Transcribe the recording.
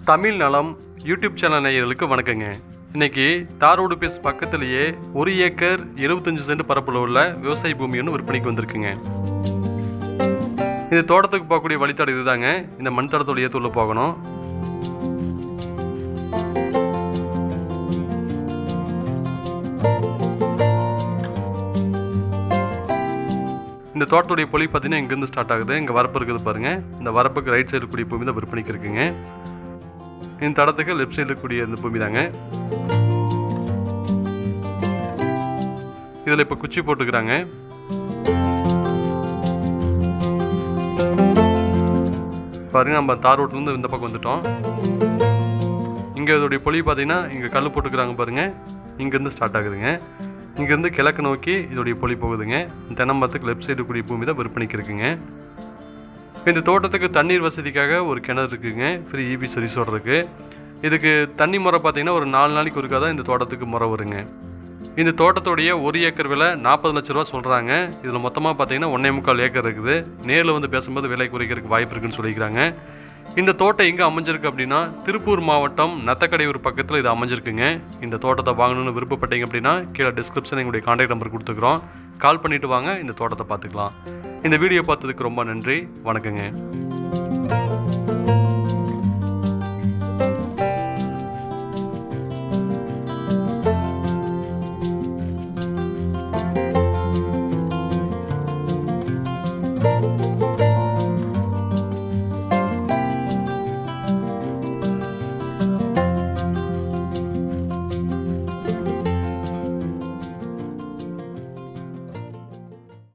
தமிழ் நலம் YouTube channel நேயர்களுக்கு வணக்கங்க. இன்றைக்கி தாரோடு பேஸ் பக்கத்துலேயே 1 ஏக்கர் 75 சென்ட் பரப்பில் உள்ள விவசாய பூமி ஒன்று விற்பனைக்கு வந்திருக்குங்க. இந்த தோட்டத்துக்கு போகக்கூடிய வழித்தடம் இதுதாங்க. இந்த மண் தடத்தோட ஏற்றுள்ள போகணும். இந்த தோட்டத்துடைய பொலி பார்த்தீங்கன்னா இங்கேருந்து ஸ்டார்ட் ஆகுது. இங்கே வரப்பு இருக்குது பாருங்கள். இந்த வரப்புக்கு ரைட் சைடு கூடிய பூமி தான் விற்பனைக்கு இருக்குங்க. இந்த தடத்துக்கு லெஃப்ட் சைடில் இருக்கக்கூடிய இந்த பூமி தாங்க. இதில் இப்போ குச்சி போட்டுக்கிறாங்க. பாருங்க, நம்ம தார் ரோட்லேருந்து இந்த பக்கம் வந்துட்டோம். இங்கே இதோடைய பொலி பார்த்தீங்கன்னா இங்கே கல் போட்டுக்கிறாங்க பாருங்கள். இங்கேருந்து ஸ்டார்ட் ஆகுதுங்க. இங்கேருந்து கிழக்கு நோக்கி இதோடைய பொலி போகுதுங்க. தென்னமரத்துக்கு லெஃப்ட் சைடு கூடிய பூமி தான் விற்பனைக்கு இருக்குங்க. இந்த தோட்டத்துக்கு தண்ணீர் வசதிக்காக ஒரு கிணறு இருக்குதுங்க. ஃப்ரீ இபி சர்வீஸோடு இருக்குது. இதுக்கு தண்ணி முறை பார்த்திங்கன்னா ஒரு 4 நாளைக்கு ஒருக்கா தான் இந்த தோட்டத்துக்கு முறை வருங்க. இந்த தோட்டத்துடைய 1 ஏக்கர் விலை 40 லட்ச ரூபா சொல்கிறாங்க. இதில் மொத்தமாக பார்த்திங்கன்னா 1.25 ஏக்கர் இருக்குது. நேரில் வந்து பேசும்போது விலை குறைக்கிறதுக்கு வாய்ப்பு இருக்குன்னு சொல்லிக்கிறாங்க. இந்த தோட்டம் எங்கே அமைஞ்சிருக்கு அப்படின்னா திருப்பூர் மாவட்டம் நத்தக்கடையூர் பக்கத்தில் இது அமைஞ்சிருக்குங்க. இந்த தோட்டத்தை வாங்கணும்னு விருப்பப்பட்டீங்க அப்படின்னா கீழே டிஸ்கிரிப்ஷன் எங்களுடைய கான்டாக்ட் நம்பர் கொடுத்துக்கிறோம். கால் பண்ணிவிட்டு வாங்க, இந்த தோட்டத்தை பார்த்துக்கலாம். இந்த வீடியோ பார்த்ததுக்கு ரொம்ப நன்றி. வணக்கங்க.